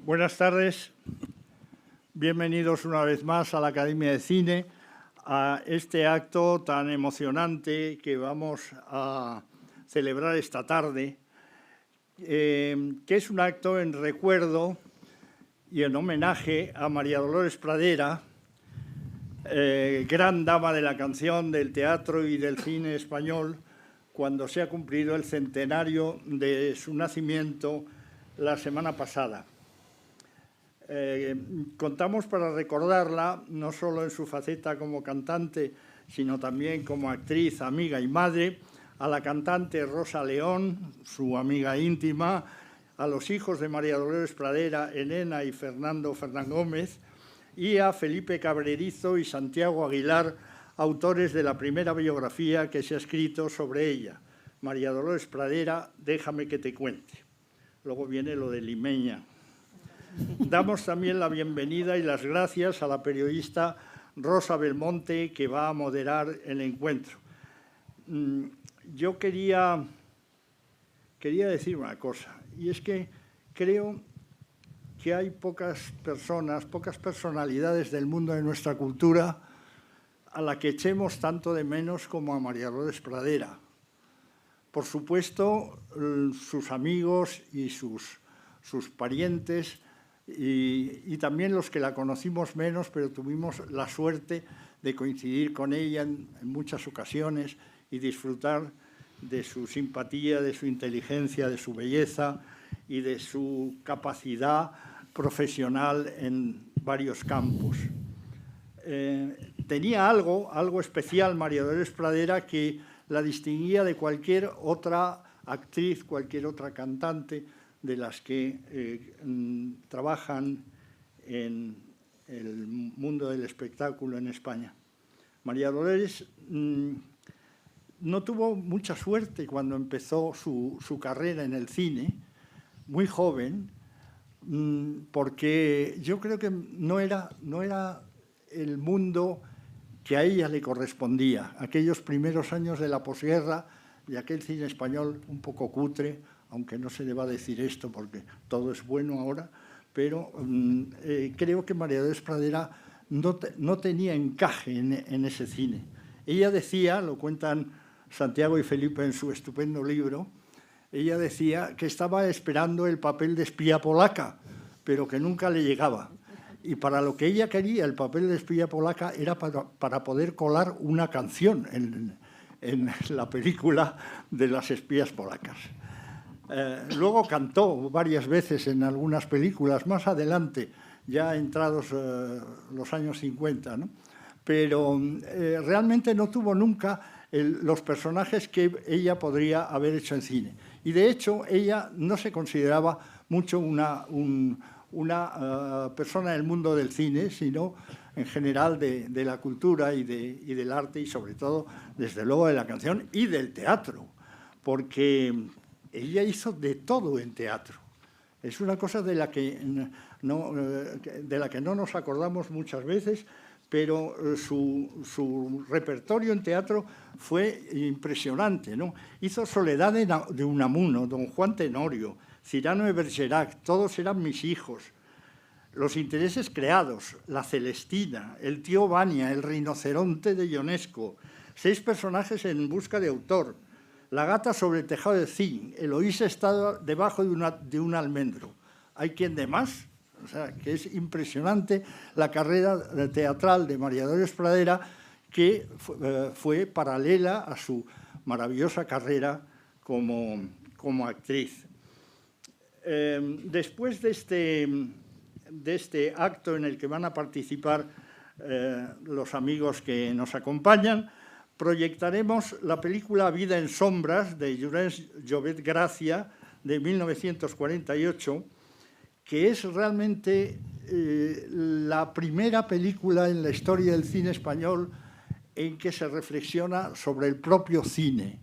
Buenas tardes, bienvenidos una vez más a la Academia de Cine, a este acto tan emocionante que vamos a celebrar esta tarde, que es un acto en recuerdo y en homenaje a María Dolores Pradera, gran dama de la canción, del teatro y del cine español, cuando se ha cumplido el centenario de su nacimiento la semana pasada. Contamos para recordarla, no solo en su faceta como cantante, sino también como actriz, amiga y madre, a la cantante Rosa León, su amiga íntima, a los hijos de María Dolores Pradera, Elena y Fernando Gómez, y a Felipe Cabrerizo y Santiago Aguilar, autores de la primera biografía que se ha escrito sobre ella, María Dolores Pradera, déjame que te cuente. Luego viene lo de Limeña. Damos también la bienvenida y las gracias a la periodista Rosa Belmonte, que va a moderar el encuentro. Yo quería decir una cosa, y es que creo que hay pocas personalidades del mundo de nuestra cultura a la que echemos tanto de menos como a María Dolores Pradera. Por supuesto, sus amigos y sus parientes, y también los que la conocimos menos, pero tuvimos la suerte de coincidir con ella en muchas ocasiones y disfrutar de su simpatía, de su inteligencia, de su belleza y de su capacidad profesional en varios campos. Tenía algo especial María Dolores Pradera que la distinguía de cualquier otra actriz, cualquier otra cantante de las que trabajan en el mundo del espectáculo en España. María Dolores no tuvo mucha suerte cuando empezó su carrera en el cine, muy joven, porque yo creo que no era el mundo que a ella le correspondía. Aquellos primeros años de la posguerra y aquel cine español un poco cutre, aunque no se le va a decir esto porque todo es bueno ahora, pero creo que María Dolores Pradera no tenía encaje en ese cine. Ella decía, lo cuentan Santiago y Felipe en su estupendo libro, ella decía que estaba esperando el papel de espía polaca, pero que nunca le llegaba. Y para lo que ella quería, el papel de espía polaca era para poder colar una canción en la película de las espías polacas. Luego cantó varias veces en algunas películas, más adelante, ya entrados los años 50, ¿no? Pero realmente no tuvo nunca los personajes que ella podría haber hecho en cine. Y de hecho, ella no se consideraba mucho una persona del mundo del cine, sino en general de la cultura y del arte y sobre todo, desde luego, de la canción y del teatro, porque ella hizo de todo en teatro. Es una cosa de la que no nos acordamos muchas veces, pero su repertorio en teatro fue impresionante, ¿no? Hizo Soledad de Unamuno, Don Juan Tenorio, Cyrano de Bergerac, Todos eran mis hijos, Los intereses creados, La Celestina, El tío Vania, El rinoceronte de Ionesco, 6 personajes en busca de autor, La gata sobre el tejado de zinc, Eloísa está debajo de un almendro. ¿Hay quien de más? O sea, que es impresionante la carrera teatral de María Dolores Pradera, que fue paralela a su maravillosa carrera como actriz. Después de este acto en el que van a participar los amigos que nos acompañan, proyectaremos la película Vida en sombras, de Llorenç Llobet Gracia, de 1948, que es realmente la primera película en la historia del cine español en que se reflexiona sobre el propio cine.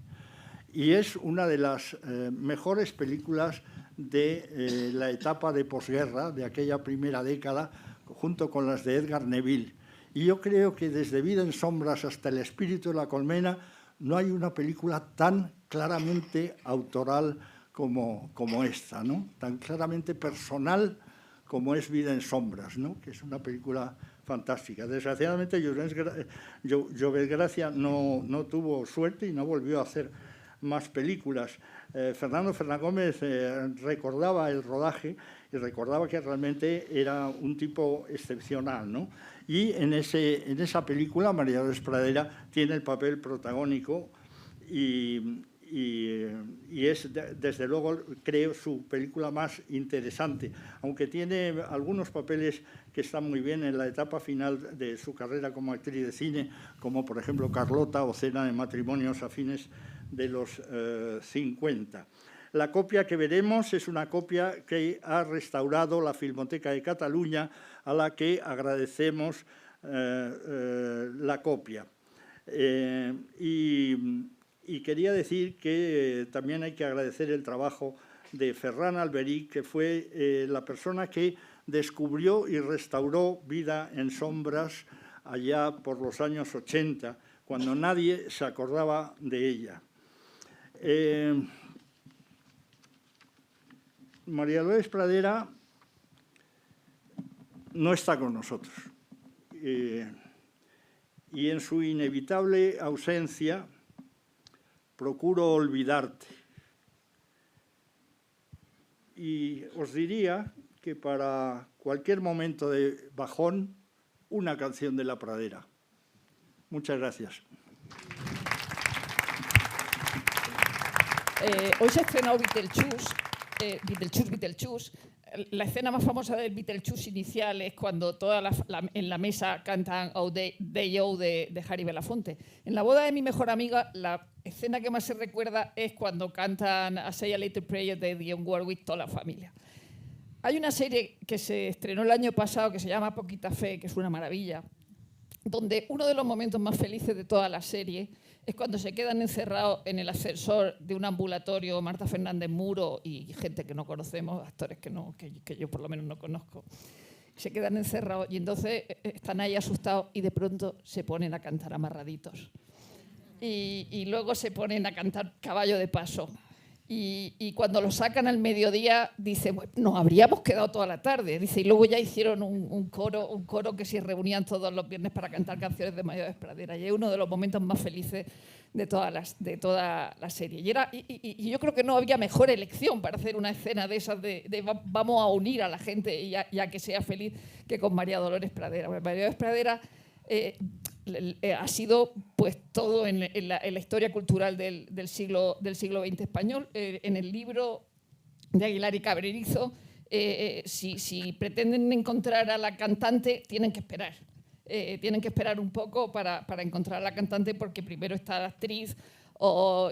Y es una de las mejores películas de la etapa de posguerra, de aquella primera década, junto con las de Edgar Neville. Y yo creo que desde Vida en sombras hasta El espíritu de la colmena no hay una película tan claramente autoral como esta, ¿no? Tan claramente personal como es Vida en sombras, ¿no? Que es una película fantástica. Desgraciadamente, Llobet Gracia no tuvo suerte y no volvió a hacer más películas. Fernando Fernagómez recordaba el rodaje y recordaba que realmente era un tipo excepcional, ¿no? Y en esa película María Dolores Pradera tiene el papel protagónico y es, desde luego, creo, su película más interesante, aunque tiene algunos papeles que están muy bien en la etapa final de su carrera como actriz de cine, como por ejemplo Carlota o Cena de matrimonios a fines de los 50. La copia que veremos es una copia que ha restaurado la Filmoteca de Cataluña, a la que agradecemos la copia. Y quería decir que también hay que agradecer el trabajo de Ferran Alberic, que fue la persona que descubrió y restauró Vida en sombras allá por los años 80, cuando nadie se acordaba de ella. María Dolores Pradera no está con nosotros. Y en su inevitable ausencia procuro olvidarte. Y os diría que para cualquier momento de bajón, una canción de La Pradera. Muchas gracias. Hoy se ha estrenado Beetlejuice. La escena más famosa del Beetlejuice inicial es cuando en la mesa cantan Oh Day Oh de Harry Belafonte. En la boda de mi mejor amiga, la escena que más se recuerda es cuando cantan A Say a Little Prayer de Dionne Warwick, toda la familia. Hay una serie que se estrenó el año pasado que se llama Poquita Fe, que es una maravilla, donde uno de los momentos más felices de toda la serie es cuando se quedan encerrados en el ascensor de un ambulatorio Marta Fernández Muro y gente que no conocemos, actores que yo por lo menos no conozco. Se quedan encerrados y entonces están ahí asustados y de pronto se ponen a cantar amarraditos. Y luego se ponen a cantar Caballo de Paso. Y cuando lo sacan al mediodía, dice, bueno, nos habríamos quedado toda la tarde. Dice, y luego ya hicieron un coro que se reunían todos los viernes para cantar canciones de María Dolores Pradera. Y es uno de los momentos más felices de toda la serie. Y yo creo que no había mejor elección para hacer una escena de esas de vamos a unir a la gente y a que sea feliz que con María Dolores Pradera. María Dolores Pradera ha sido pues todo en la historia cultural del siglo XX español. En el libro de Aguilar y Cabrerizo, si pretenden encontrar a la cantante, tienen que esperar. Tienen que esperar un poco para encontrar a la cantante, porque primero está la actriz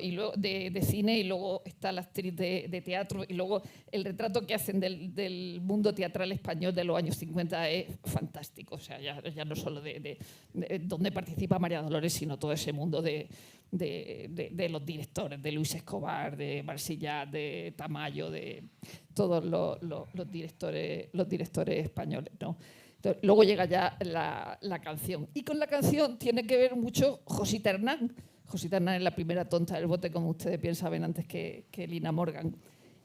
y luego de cine, y luego está la actriz de teatro, y luego el retrato que hacen del mundo teatral español de los años 50 es fantástico. O sea, ya no solo de donde participa María Dolores, sino todo ese mundo de los directores, de Luis Escobar, de Barsillat, de Tamayo, de todos los directores españoles, ¿no? Entonces, luego llega ya la canción. Y con la canción tiene que ver mucho Josita Hernán. Josita Hernán es la primera tonta del bote, como ustedes bien saben, antes que Lina Morgan.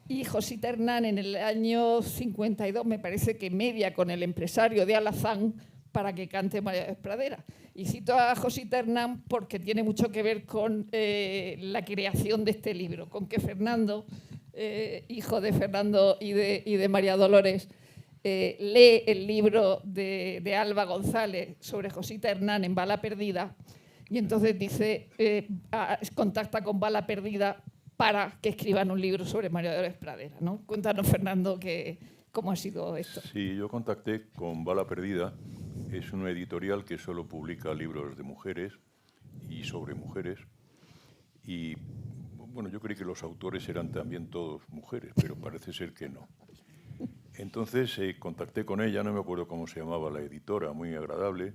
Y Josita Hernán en el año 52 me parece que media con el empresario de Alazán para que cante María Dolores Pradera. Y cito a Josita Hernán porque tiene mucho que ver con la creación de este libro, con que Fernando, hijo de Fernando y de María Dolores, lee el libro de Alba González sobre Josita Hernán en Bala Perdida. Y entonces dice, contacta con Bala Perdida para que escriban un libro sobre María Dolores Pradera, ¿no? Cuéntanos, Fernando, cómo ha sido esto. Sí, yo contacté con Bala Perdida. Es una editorial que solo publica libros de mujeres y sobre mujeres. Y bueno, yo creí que los autores eran también todos mujeres, pero parece ser que no. Entonces contacté con ella, no me acuerdo cómo se llamaba la editora, muy agradable,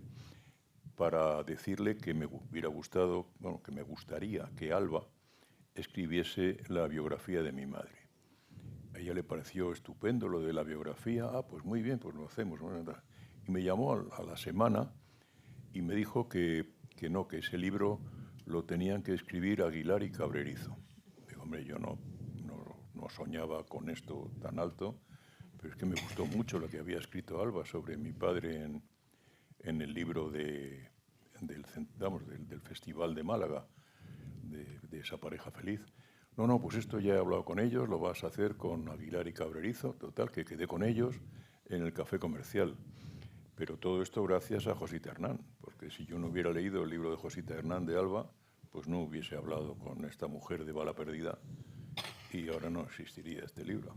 para decirle que me hubiera gustado, bueno, que me gustaría que Alba escribiese la biografía de mi madre. A ella le pareció estupendo lo de la biografía. Pues muy bien, pues lo hacemos. Y me llamó a la semana y me dijo que no, que ese libro lo tenían que escribir Aguilar y Cabrerizo. Digo, hombre, yo no soñaba con esto tan alto. pero es que me gustó mucho lo que había escrito Alba sobre mi padre en el libro del Festival de Málaga, de esa pareja feliz. No, pues esto ya he hablado con ellos, lo vas a hacer con Aguilar y Cabrerizo, total, que quedé con ellos en el Café Comercial. Pero todo esto gracias a Josita Hernán, porque si yo no hubiera leído el libro de Josita Hernán de Alba, pues no hubiese hablado con esta mujer de Bala Perdida y ahora no existiría este libro.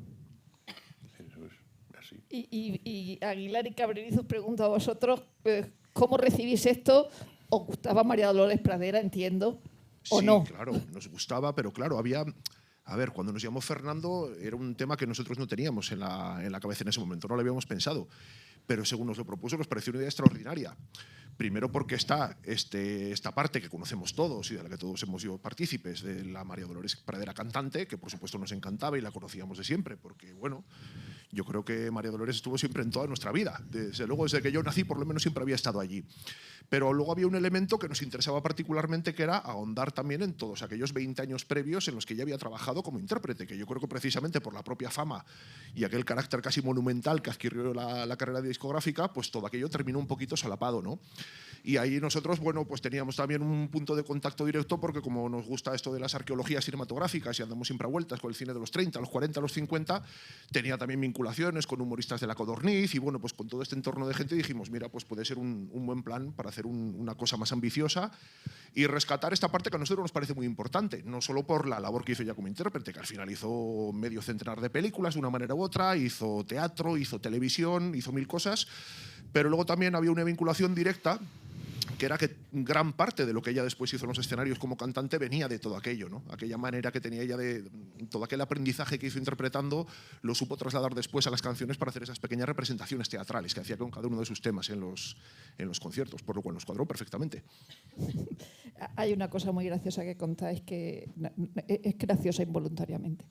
Eso es así. Y Aguilar y Cabrerizo, pregunto a vosotros, ¿cómo recibís esto? ¿Os gustaba María Dolores Pradera, entiendo, o sí, no? Claro, nos gustaba, pero claro, había... A ver, cuando nos llamó Fernando era un tema que nosotros no teníamos en la cabeza en ese momento, no lo habíamos pensado. Pero según nos lo propuso nos pareció una idea extraordinaria. Primero porque está esta parte que conocemos todos y de la que todos hemos sido partícipes, de la María Dolores Pradera cantante, que por supuesto nos encantaba y la conocíamos de siempre, porque bueno, yo creo que María Dolores estuvo siempre en toda nuestra vida. Desde luego, desde que yo nací, por lo menos siempre había estado allí. Pero luego había un elemento que nos interesaba particularmente, que era ahondar también en todos aquellos 20 años previos en los que ella había trabajado como intérprete, que yo creo que precisamente por la propia fama y aquel carácter casi monumental que adquirió la carrera discográfica, pues todo aquello terminó un poquito solapado, ¿no? Y ahí nosotros, bueno, pues teníamos también un punto de contacto directo, porque como nos gusta esto de las arqueologías cinematográficas y andamos siempre a vueltas con el cine de los 30, los 40, los 50, tenía también vinculaciones con humoristas de La Codorniz y bueno, pues con todo este entorno de gente dijimos, mira, pues puede ser un buen plan para hacer una cosa más ambiciosa y rescatar esta parte que a nosotros nos parece muy importante, no solo por la labor que hizo ella como intérprete, que al final hizo medio centenar de películas de una manera u otra, hizo teatro, hizo televisión, hizo mil cosas, pero luego también había una vinculación directa, que era que gran parte de lo que ella después hizo en los escenarios como cantante venía de todo aquello, ¿no? Aquella manera que tenía ella de todo aquel aprendizaje que hizo interpretando, lo supo trasladar después a las canciones para hacer esas pequeñas representaciones teatrales que hacía con cada uno de sus temas en los conciertos, por lo cual nos cuadró perfectamente. Hay una cosa muy graciosa que contáis, que es graciosa involuntariamente,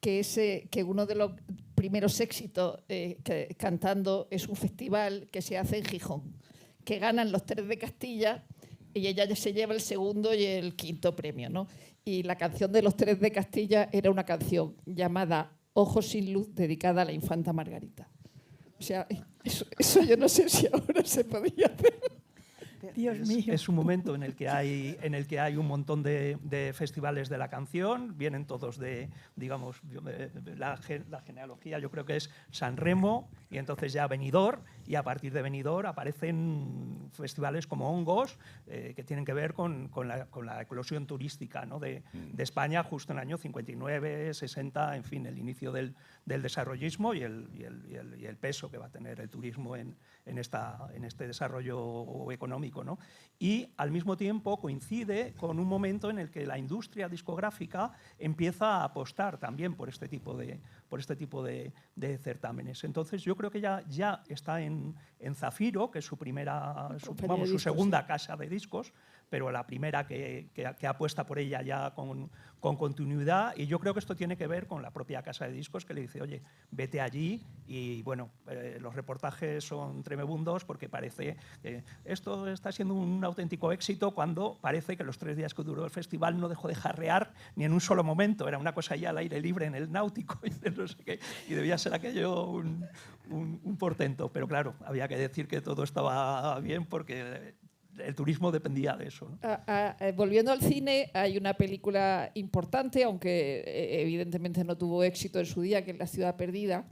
que es que uno de los primeros éxitos cantando es un festival que se hace en Gijón, que ganan los Tres de Castilla y ella ya se lleva el segundo y el quinto premio, ¿no? Y la canción de los Tres de Castilla era una canción llamada Ojos sin luz, dedicada a la infanta Margarita. O sea, eso yo no sé si ahora se podía hacer. Dios mío. Es un momento en el que hay un montón de festivales de la canción, vienen todos de, digamos, la genealogía yo creo que es San Remo y entonces ya Benidorm, y a partir de Benidorm aparecen festivales como Hongos, que tienen que ver con la eclosión turística, ¿no? de España justo en el año 59, 60, en fin, el inicio del desarrollismo y el peso que va a tener el turismo en este desarrollo económico, ¿no? Y al mismo tiempo coincide con un momento en el que la industria discográfica empieza a apostar también por este tipo de certámenes. Entonces yo creo que ya está en Zafiro, que es su segunda casa de discos, pero la primera que apuesta por ella ya con continuidad, y yo creo que esto tiene que ver con la propia casa de discos, que le dice, oye, vete allí, y bueno, los reportajes son tremebundos porque parece que esto está siendo un auténtico éxito, cuando parece que los 3 días que duró el festival no dejó de jarrear ni en un solo momento, era una cosa ya al aire libre en el Náutico y no sé qué, y debía ser aquello un portento, pero claro, había que decir que todo estaba bien porque el turismo dependía de eso, ¿no? Volviendo al cine, hay una película importante, aunque evidentemente no tuvo éxito en su día, que es La ciudad perdida,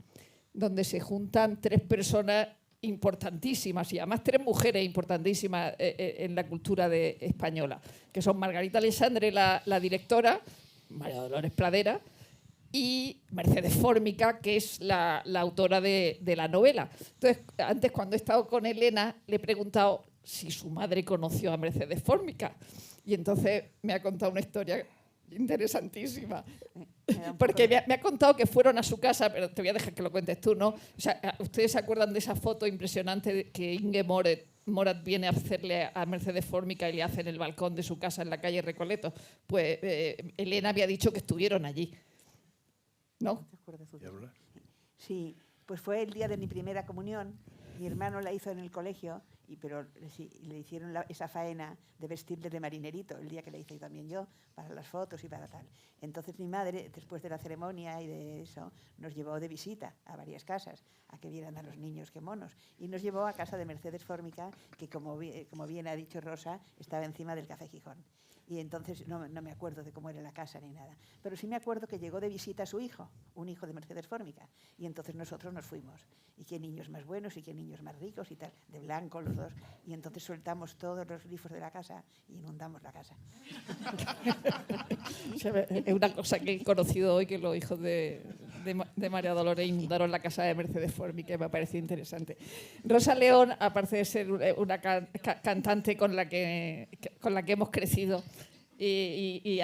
donde se juntan 3 personas importantísimas, y además 3 mujeres importantísimas en la cultura española, que son Margarita Aleixandre, la directora, María Dolores Pradera, y Mercedes Fórmica, que es la autora de la novela. Entonces, antes, cuando he estado con Elena, le he preguntado si su madre conoció a Mercedes Fórmica. Y entonces me ha contado una historia interesantísima. Porque me ha contado que fueron a su casa, pero te voy a dejar que lo cuentes tú, ¿no? O sea, ¿ustedes se acuerdan de esa foto impresionante que Inge Morat viene a hacerle a Mercedes Fórmica y le hace en el balcón de su casa en la calle Recoleto? Pues Elena había dicho que estuvieron allí, ¿no? ¿Te acuerdas tú? Sí, pues fue el día de mi primera comunión. Mi hermano la hizo en el colegio pero sí, le hicieron esa faena de vestirle de marinerito, el día que le hice también yo, para las fotos y para tal. Entonces mi madre, después de la ceremonia y de eso, nos llevó de visita a varias casas, a que vieran a los niños qué monos. Y nos llevó a casa de Mercedes Fórmica, que como bien ha dicho Rosa, estaba encima del Café Gijón. Y entonces no me acuerdo de cómo era la casa ni nada. Pero sí me acuerdo que llegó de visita a su hijo, un hijo de Mercedes Fórmica. Y entonces nosotros nos fuimos. Y qué niños más buenos y qué niños más ricos y tal, de blanco los dos. Y entonces soltamos todos los grifos de la casa y inundamos la casa. Es una cosa que he conocido hoy, que los hijos de María Dolores inundaron la casa de Mercedes Fórmica, que me ha parecido interesante. Rosa León, aparte de ser una cantante con la que hemos crecido y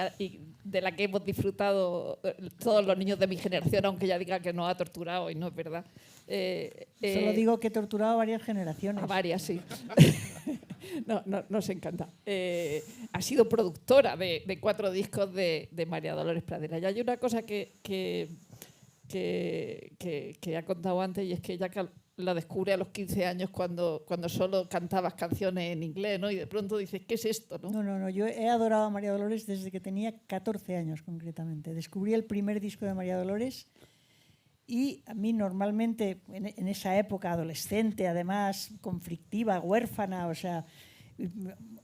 de la que hemos disfrutado todos los niños de mi generación, aunque ella diga que nos ha torturado y no es verdad. Solo digo que he torturado a varias generaciones. A varias, sí. Nos encanta. Ha sido productora de 4 discos de María Dolores Pradera. Y hay una cosa que ha contado antes, y es que ella la descubre a los 15 años cuando solo cantabas canciones en inglés, ¿no? Y de pronto dices, ¿qué es esto? No, yo he adorado a María Dolores desde que tenía 14 años concretamente. Descubrí el primer disco de María Dolores y a mí normalmente, en esa época adolescente, además conflictiva, huérfana, o sea,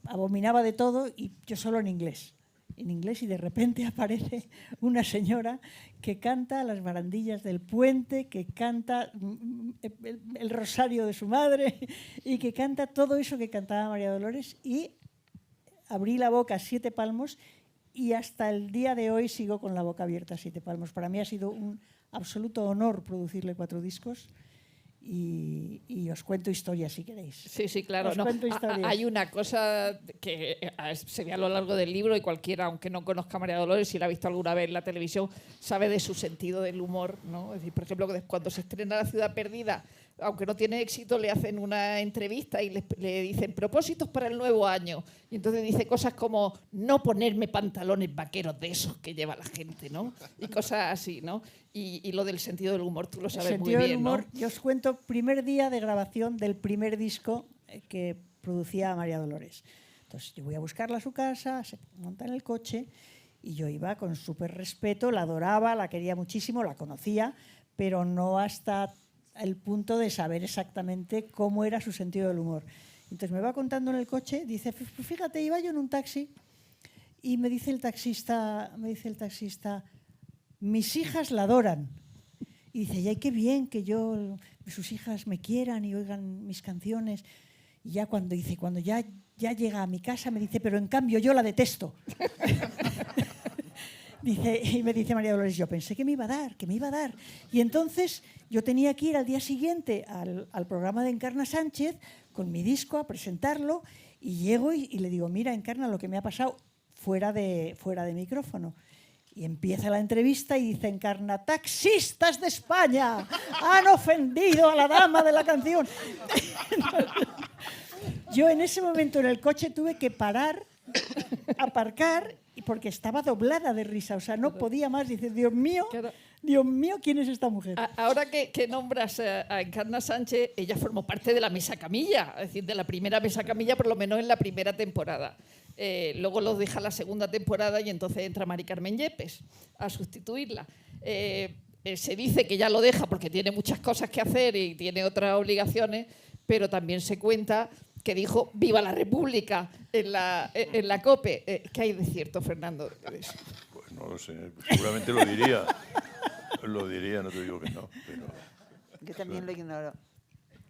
abominaba de todo y yo solo en inglés, y de repente aparece una señora que canta las barandillas del puente, que canta el rosario de su madre y que canta todo eso que cantaba María Dolores, y abrí la boca a 7 palmos y hasta el día de hoy sigo con la boca abierta a 7 palmos. Para mí ha sido un absoluto honor producirle 4 discos. Y os cuento historias si queréis. Sí, claro. Hay una cosa que se ve a lo largo del libro, y cualquiera, aunque no conozca a María Dolores, si la ha visto alguna vez en la televisión, sabe de su sentido del humor, ¿no? Es decir, por ejemplo, cuando se estrena La ciudad perdida, aunque no tiene éxito, le hacen una entrevista y le dicen propósitos para el nuevo año. Y entonces dice cosas como no ponerme pantalones vaqueros de esos que lleva la gente, ¿no? Y cosas así, ¿no? Y lo del sentido del humor, tú lo sabes muy bien, el sentido del humor, ¿no? yo os cuento, primer día de grabación del primer disco que producía María Dolores. Entonces yo voy a buscarla a su casa, se monta en el coche y yo iba con súper respeto, la adoraba, la quería muchísimo, la conocía, pero no hasta el punto de saber exactamente cómo era su sentido del humor. Entonces me va contando en el coche, dice, fíjate, iba yo en un taxi y me dice el taxista, mis hijas la adoran. Y dice, y ay, qué bien que sus hijas me quieran y oigan mis canciones. Y ya cuando ya llega a mi casa me dice, pero en cambio yo la detesto. Y me dice María Dolores, yo pensé que me iba a dar. Y entonces yo tenía que ir al día siguiente al programa de Encarna Sánchez con mi disco a presentarlo, y llego y le digo, mira, Encarna, lo que me ha pasado fuera de micrófono. Y empieza la entrevista y dice Encarna, taxistas de España han ofendido a la dama de la canción. Yo en ese momento en el coche tuve que parar, aparcar, porque estaba doblada de risa, o sea, no podía más. Dice, Dios mío, ¿quién es esta mujer? Ahora que nombras a Encarna Sánchez, ella formó parte de la Mesa Camilla, es decir, de la primera Mesa Camilla, por lo menos en la primera temporada. Luego los deja la segunda temporada y entonces entra Mari Carmen Yepes a sustituirla. Se dice que ya lo deja porque tiene muchas cosas que hacer y tiene otras obligaciones, pero también se cuenta que dijo ¡Viva la República! en la COPE. ¿Qué hay de cierto, Fernando? Pues no lo sé, seguramente lo diría. Lo diría, no te digo que no. Pero yo también lo ignoro.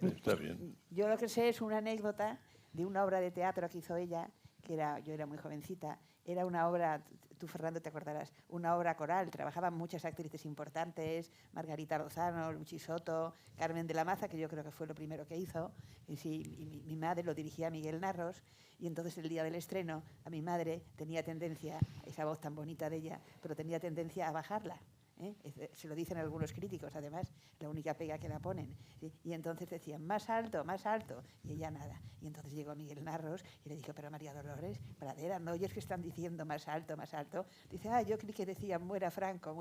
Está bien. Yo lo que sé es una anécdota de una obra de teatro que hizo ella, yo era muy jovencita, era una obra, tú Fernando te acordarás, una obra coral, trabajaban muchas actrices importantes, Margarita Lozano, Luchi Soto, Carmen de la Maza, que yo creo que fue lo primero que hizo, y mi madre lo dirigía a Miguel Narros, y entonces el día del estreno a mi madre tenía tendencia, esa voz tan bonita de ella, pero tenía tendencia a bajarla. Se lo dicen algunos críticos, además, la única pega que la ponen. ¿Sí? Y entonces decían, más alto, y ella nada. Y entonces llegó Miguel Narros y le dijo, pero María Dolores Pradera, ¿no oyes que están diciendo más alto? Dice, yo creí que decían, muera Franco.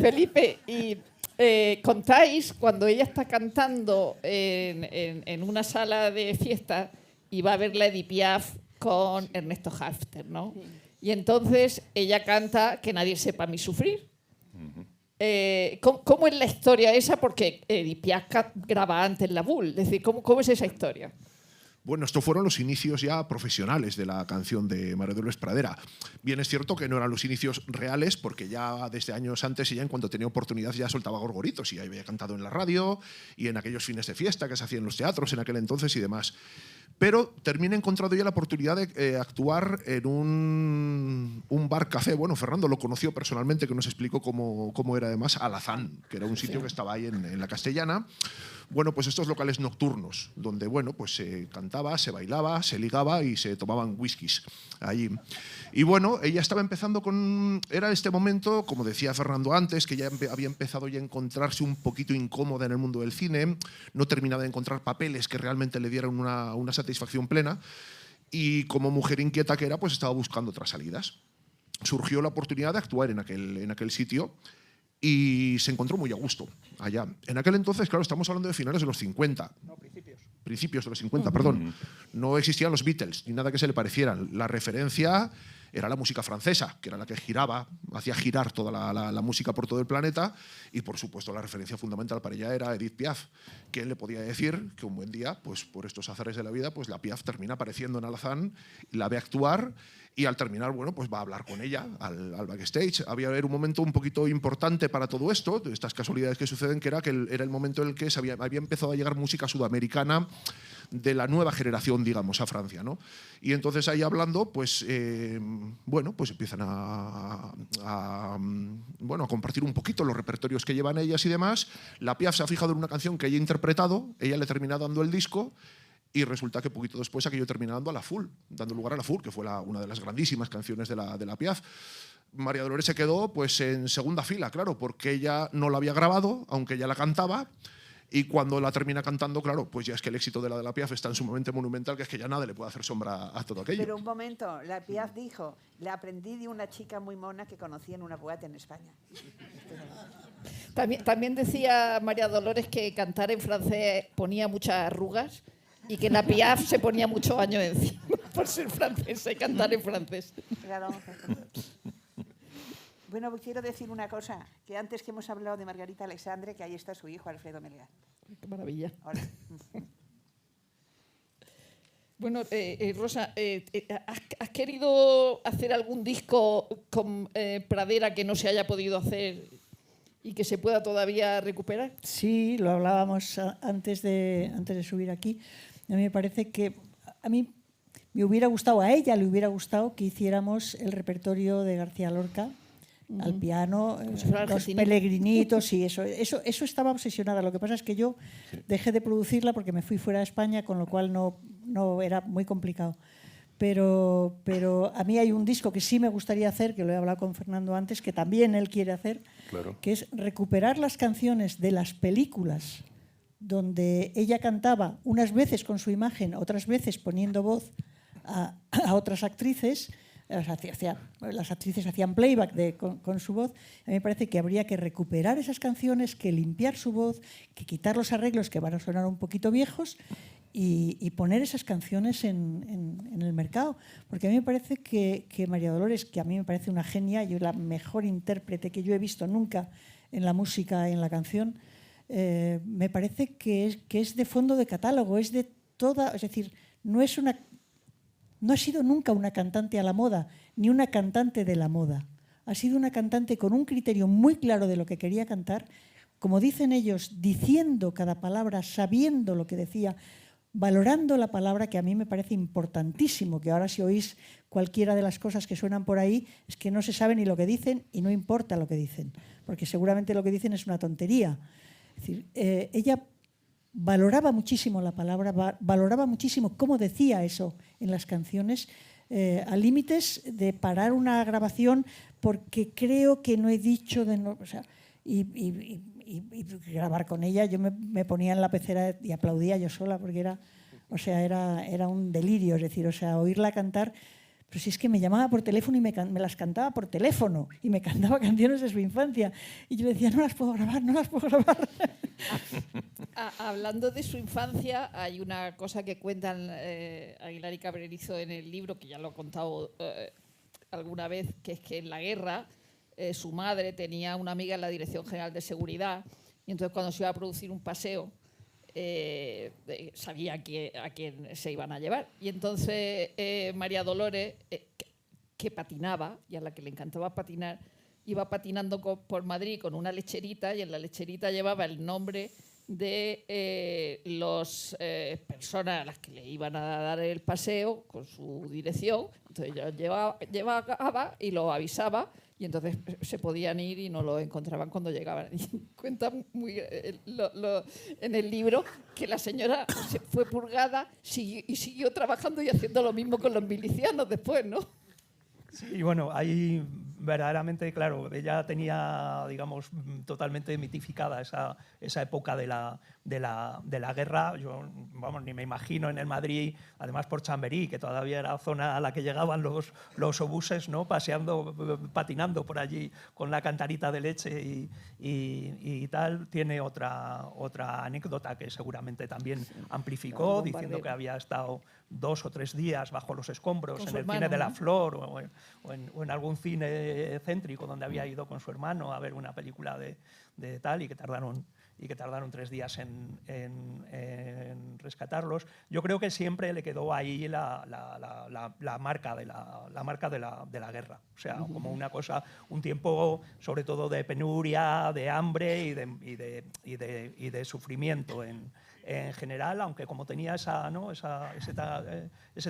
Felipe, y contáis cuando ella está cantando en una sala de fiesta y va a ver la Edith Piaf con Ernesto Halffter, ¿no? Y entonces ella canta Que nadie sepa mi sufrir. ¿Cómo es la historia esa? Porque Edith Piaf graba antes la Bull. Es decir, ¿cómo es esa historia? Bueno, estos fueron los inicios ya profesionales de la canción de María Dolores Pradera. Bien es cierto que no eran los inicios reales, porque ya desde años antes ella, en cuanto tenía oportunidad, ya soltaba gorgoritos y ya había cantado en la radio y en aquellos fines de fiesta que se hacían en los teatros en aquel entonces y demás. Pero termina encontrando ya la oportunidad de actuar en un bar-café. Bueno, Fernando lo conoció personalmente, que nos explicó cómo era además Alazán, que era un sitio que estaba ahí en la Castellana. Bueno, pues estos locales nocturnos, donde bueno, pues se cantaba, se bailaba, se ligaba y se tomaban whiskies allí. Y bueno, ella estaba empezando con... Era este momento, como decía Fernando antes, que ya había empezado ya a encontrarse un poquito incómoda en el mundo del cine, no terminaba de encontrar papeles que realmente le dieran una satisfacción plena, y como mujer inquieta que era, pues estaba buscando otras salidas. Surgió la oportunidad de actuar en aquel sitio, y se encontró muy a gusto allá. En aquel entonces, claro, estamos hablando de finales de los 50. No, principios. Principios de los 50, perdón. No existían los Beatles, ni nada que se le parecieran. La referencia era la música francesa, que era la que giraba, hacía girar toda la música por todo el planeta, y por supuesto la referencia fundamental para ella era Edith Piaf. ¿Quién le podía decir que un buen día, pues por estos azares de la vida, pues la Piaf termina apareciendo en Alazán, la ve actuar, y al terminar, bueno, pues va a hablar con ella al backstage. Había un momento un poquito importante para todo esto, de estas casualidades que suceden, que era el momento en el que había empezado a llegar música sudamericana de la nueva generación, digamos, a Francia, ¿no? Y entonces ahí hablando, pues, bueno, pues empiezan a compartir un poquito los repertorios que llevan ellas y demás. La Piaf se ha fijado en una canción que ella ha interpretado, ella le termina dando el disco, y resulta que poquito después aquello termina dando lugar a la Full, que fue una de las grandísimas canciones de la Piaf. María Dolores se quedó pues en segunda fila, claro, porque ella no la había grabado, aunque ella la cantaba, y cuando la termina cantando, claro, pues ya es que el éxito de la Piaf está en su momento monumental, que es que ya nada le puede hacer sombra a todo aquello. Pero un momento, la Piaf dijo, la aprendí de una chica muy mona que conocí en una boate en España. También decía María Dolores que cantar en francés ponía muchas arrugas, y que la Piaf se ponía muchos años encima por ser francesa y cantar en francés. Claro. Bueno, pues quiero decir una cosa, que antes que hemos hablado de Margarita Alexandre, que ahí está su hijo, Alfredo Melgar. Qué maravilla. Hola. Bueno, Rosa, ¿has querido hacer algún disco con Pradera que no se haya podido hacer y que se pueda todavía recuperar? Sí, lo hablábamos antes de subir aquí. A mí me parece que a mí me hubiera gustado, a ella le hubiera gustado que hiciéramos el repertorio de García Lorca al piano, los Pelegrinitos y eso estaba obsesionada. Lo que pasa es que yo dejé de producirla porque me fui fuera de España, con lo cual no era muy complicado. Pero a mí hay un disco que sí me gustaría hacer, que lo he hablado con Fernando antes, que también él quiere hacer, claro, que es recuperar las canciones de las películas donde ella cantaba, unas veces con su imagen, otras veces poniendo voz a otras actrices. Las actrices hacían playback con su voz. A mí me parece que habría que recuperar esas canciones, que limpiar su voz, que quitar los arreglos que van a sonar un poquito viejos y poner esas canciones en el mercado. Porque a mí me parece que María Dolores, que a mí me parece una genia, yo la mejor intérprete que yo he visto nunca en la música y en la canción, me parece que es de fondo de catálogo, es de toda, es decir, no ha sido nunca una cantante a la moda, ni una cantante de la moda. Ha sido una cantante con un criterio muy claro de lo que quería cantar, como dicen ellos, diciendo cada palabra, sabiendo lo que decía, valorando la palabra, que a mí me parece importantísimo, que ahora si oís cualquiera de las cosas que suenan por ahí, es que no se sabe ni lo que dicen y no importa lo que dicen, porque seguramente lo que dicen es una tontería. Es decir, ella valoraba muchísimo la palabra, valoraba muchísimo cómo decía eso en las canciones, a límites de parar una grabación porque creo que no he dicho y grabar con ella. Yo me ponía en la pecera y aplaudía yo sola porque era un delirio, es decir, oírla cantar. pero si es que me llamaba por teléfono y me las cantaba por teléfono y me cantaba canciones de su infancia. Y yo le decía, no las puedo grabar, no las puedo grabar. Hablando de su infancia, hay una cosa que cuentan Aguilar y Cabrerizo en el libro, que ya lo he contado alguna vez, que es que en la guerra su madre tenía una amiga en la Dirección General de Seguridad y entonces cuando se iba a producir un paseo sabía a quién se iban a llevar. Y entonces María Dolores, que patinaba y a la que le encantaba patinar, iba patinando por Madrid con una lecherita y en la lecherita llevaba el nombre de las personas a las que le iban a dar el paseo con su dirección. Entonces yo llevaba y lo avisaba y entonces se podían ir y no lo encontraban cuando llegaban. Y cuentan en el libro que la señora se fue purgada y siguió trabajando y haciendo lo mismo con los milicianos después, ¿no? Sí, bueno, ahí verdaderamente, claro, ella tenía, digamos, totalmente mitificada esa época de la guerra. Yo, vamos, ni me imagino en el Madrid, además por Chamberí, que todavía era zona a la que llegaban los obuses, ¿no? Paseando, patinando por allí con la cantarita de leche y tal. Tiene otra anécdota que seguramente también amplificó, diciendo que había estado 2 o 3 días bajo los escombros en el cine de la Flor o en algún cine céntrico donde había ido con su hermano a ver una película de tal y que tardaron 3 días en rescatarlos. Yo creo que siempre le quedó ahí la marca de la guerra, o sea, como una cosa, un tiempo sobre todo de penuria, de hambre y de sufrimiento en general, aunque como tenía ese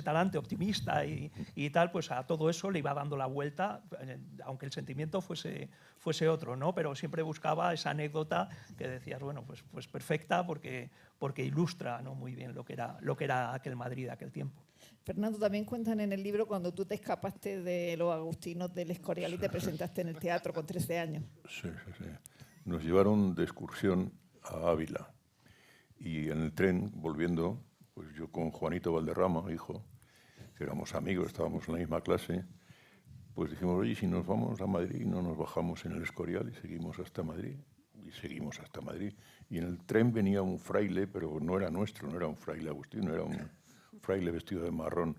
talante optimista y tal, pues a todo eso le iba dando la vuelta, aunque el sentimiento fuese otro, ¿no? Pero siempre buscaba esa anécdota que decías, bueno, pues perfecta porque ilustra, ¿no?, muy bien lo que era aquel Madrid de aquel tiempo. Fernando, también cuentan en el libro cuando tú te escapaste de los agustinos del Escorial y te presentaste en el teatro con 13 años. Sí. Nos llevaron de excursión a Ávila. Y en el tren, volviendo, pues yo con Juanito Valderrama, hijo, que éramos amigos, estábamos en la misma clase, pues dijimos, oye, si nos vamos a Madrid, no nos bajamos en el Escorial y seguimos hasta Madrid. Y en el tren venía un fraile, pero no era nuestro, no era un fraile agustino, era un fraile vestido de marrón.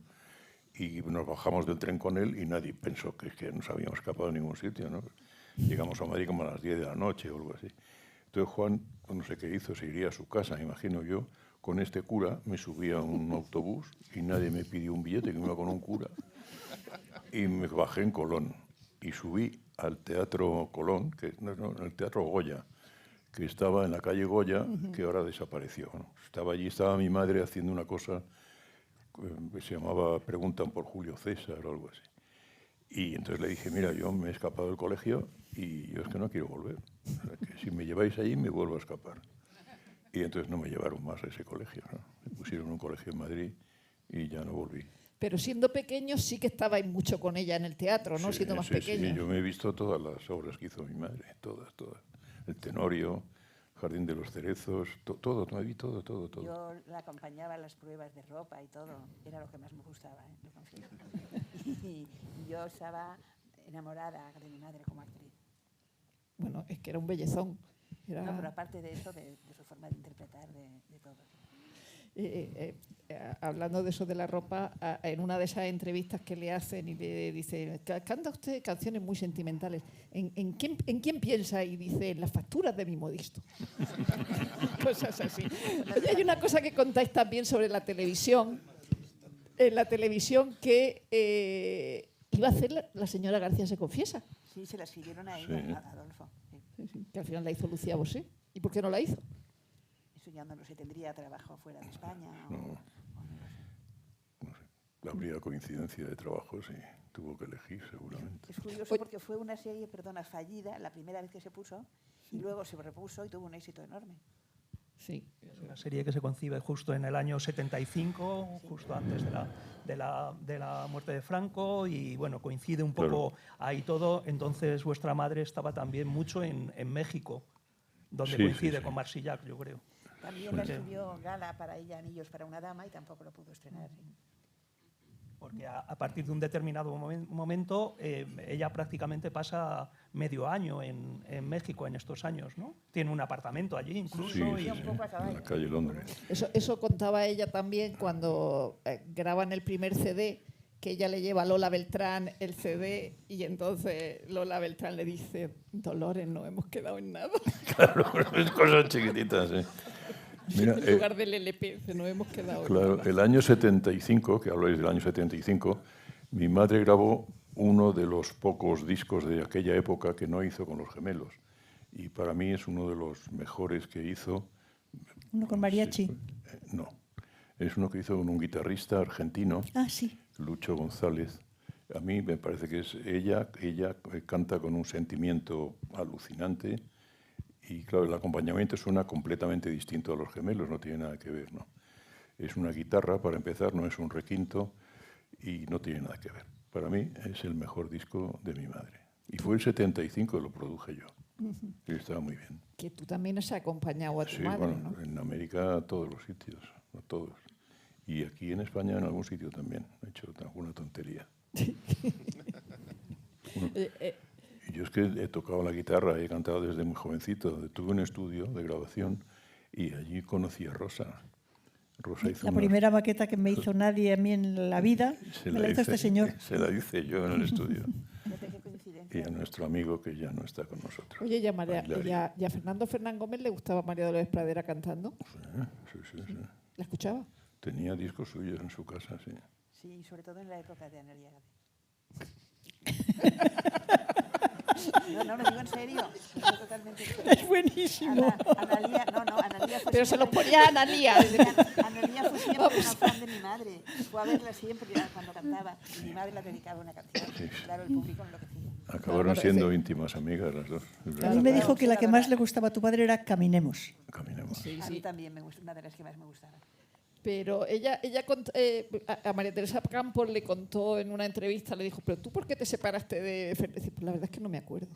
Y nos bajamos del tren con él y nadie pensó que nos habíamos escapado de ningún sitio, ¿no? Llegamos a Madrid como a las 10 de la noche o algo así. Entonces Juan, no sé qué hizo, se iría a su casa, me imagino yo, con este cura, me subí a un autobús y nadie me pidió un billete, que me iba con un cura, y me bajé en Colón y subí al Teatro Colón, el Teatro Goya, que estaba en la calle Goya, que ahora desapareció, ¿no? Estaba mi madre haciendo una cosa que se llamaba Preguntan por Julio César o algo así. Y entonces le dije, mira, yo me he escapado del colegio y yo es que no quiero volver. O sea, que si me lleváis allí me vuelvo a escapar. Y entonces no me llevaron más a ese colegio, ¿no? Me pusieron en un colegio en Madrid y ya no volví. Pero siendo pequeño sí que estabas mucho con ella en el teatro, ¿no? Sí, siendo más pequeño. Sí, yo me he visto todas las obras que hizo mi madre, todas. El Tenorio, Jardín de los Cerezos, todo, me vi todo. Yo la acompañaba a las pruebas de ropa y todo, era lo que más me gustaba, lo confieso. Y yo estaba enamorada de mi madre como actriz. Bueno, es que era un bellezón. No, pero aparte de eso, de su forma de interpretar, de todo. Hablando de eso de la ropa, en una de esas entrevistas que le hacen y le dice, canta usted canciones muy sentimentales, ¿en quién piensa? Y dice, en las facturas de mi modisto. Cosas así. Y hay una cosa que contáis también sobre la televisión, en la televisión que iba a hacer la señora García se confiesa. Sí, se la escribieron a ella, a Adolfo. Sí, que al final la hizo Lucía Bosé. ¿Y por qué no la hizo? Eso ya no lo sé, tendría trabajo fuera de España. No sé. Habría coincidencia de trabajos y tuvo que elegir seguramente. Es curioso porque fue una serie, fallida, la primera vez que se puso, y luego se repuso y tuvo un éxito enorme. Sí. Es una serie que se concibe justo en el año 75, justo antes de la muerte de Franco, y bueno, coincide un poco ahí todo. Entonces vuestra madre estaba también mucho en México, donde coincide con Marsillac, yo creo. También la escribió Gala para ella, Anillos para una dama, y tampoco lo pudo estrenar. porque a partir de un determinado momento ella prácticamente pasa medio año en México en estos años, ¿no? Tiene un apartamento allí incluso. Sí, y en la calle Londres. Eso contaba ella también cuando graban el primer CD, que ella le lleva a Lola Beltrán el CD y entonces Lola Beltrán le dice: Dolores, no hemos quedado en nada. Claro, cosas chiquititas, ¿eh? Mira, En lugar del LP, no hemos quedado en claro, nada. el año 75, que habláis del año 75, mi madre grabó uno de los pocos discos de aquella época que no hizo con los Gemelos. Y para mí es uno de los mejores que hizo. Uno con mariachi. Sí, no, es uno que hizo con un guitarrista argentino, Ah, sí. Lucho González. A mí me parece que es ella canta con un sentimiento alucinante. Y claro, el acompañamiento suena completamente distinto a los Gemelos, no tiene nada que ver, ¿no? Es una guitarra, para empezar, no es un requinto y no tiene nada que ver. Para mí es el mejor disco de mi madre. Y fue el 75 que lo produje yo. Y estaba muy bien. Que tú también has acompañado a tu Sí, madre, bueno, ¿no? en América a todos los sitios, a todos. Y aquí en España en algún sitio también. He hecho alguna tontería. Yo es que he tocado la guitarra, he cantado desde muy jovencito. Tuve un estudio de grabación y allí conocí a Rosa. Rosa hizo La una- primera maqueta que me hizo nadie a mí en la vida me la hizo este señor. Se la hice yo en el estudio. Fíjate qué coincidencia. Y a nuestro amigo que ya no está con nosotros. Oye, y a, Bailarín. y a Fernando Fernán Gómez le gustaba María Dolores Pradera cantando. Sí, sí, sí. ¿La escuchaba? Tenía discos suyos en su casa, sí. Sí, sobre todo en la época de Analia. No, lo digo en serio. Lo digo totalmente en serio. Es buenísimo. Analia fue Pero se los siempre- ponía a Analía. Analia fue siempre una fan de mi madre. Fue a verla siempre cuando cantaba. Y mi madre le dedicaba una canción. Claro, el público enloquecía. Acabaron Claro, siendo sí. íntimas amigas las dos. es A verdad. mí me dijo claro, que la sí, que la más verdad. le gustaba a tu padre era Caminemos. Caminemos. Sí, A mí sí. también me gusta, una de las que más me gustaban. Pero ella a María Teresa Campos le contó en una entrevista, le dijo: ¿pero tú por qué te separaste de Fernando? Pues la verdad es que no me acuerdo.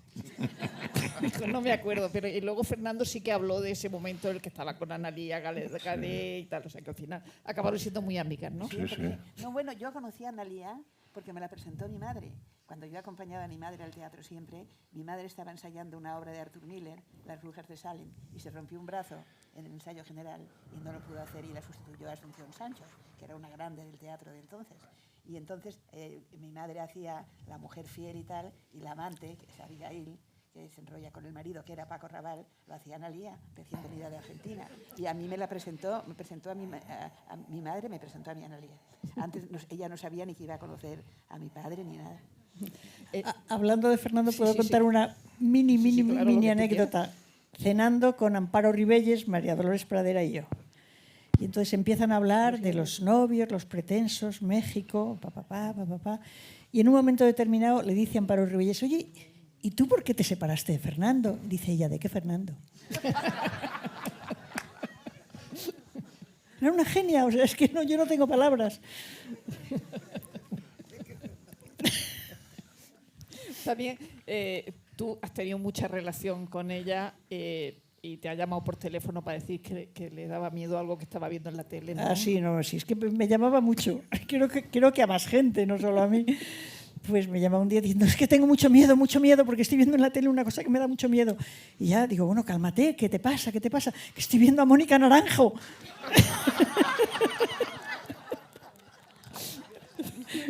Dijo: no me acuerdo. Pero y luego Fernando sí que habló de ese momento en el que estaba con Analía Galé y tal. O sea que al final acabaron siendo muy amigas, ¿no? Sí, sí. No, bueno, yo conocí a Analia porque me la presentó mi madre. Cuando yo acompañaba a mi madre al teatro siempre, mi madre estaba ensayando una obra de Arthur Miller, Las Brujas de Salem, y se rompió un brazo en el ensayo general y no lo pudo hacer y la sustituyó a Asunción Sancho, que era una grande del teatro de entonces. Y entonces mi madre hacía la mujer fiel y tal, y la amante, que es Abigail, que se enrolla con el marido, que era Paco Raval, lo hacía Analia, recién venida de Argentina. Y a mí me presentó a mi madre, me presentó a mi Analia. Antes ella no sabía ni que iba a conocer a mi padre ni nada. Hablando de Fernando, puedo sí, contar sí. una mini claro, lo que tú anécdota. Cenando con Amparo Ribelles, María Dolores Pradera y yo. Y entonces empiezan a hablar de los novios, los pretensos, México, pa. Y en un momento determinado le dice Amparo Ribelles: oye, ¿y tú por qué te separaste de Fernando? Dice ella: ¿de qué Fernando? Era una genia, o sea, es que no, yo no tengo palabras. También tú has tenido mucha relación con ella y te ha llamado por teléfono para decir que le daba miedo algo que estaba viendo en la tele, ¿no? Ah, sí, no, sí, es que me llamaba mucho. Creo que a más gente, no solo a mí. Pues me llamaba un día diciendo: es que tengo mucho miedo, porque estoy viendo en la tele una cosa que me da mucho miedo. Y ya digo: bueno, cálmate, ¿qué te pasa? ¿Qué te pasa? Que estoy viendo a Mónica Naranjo.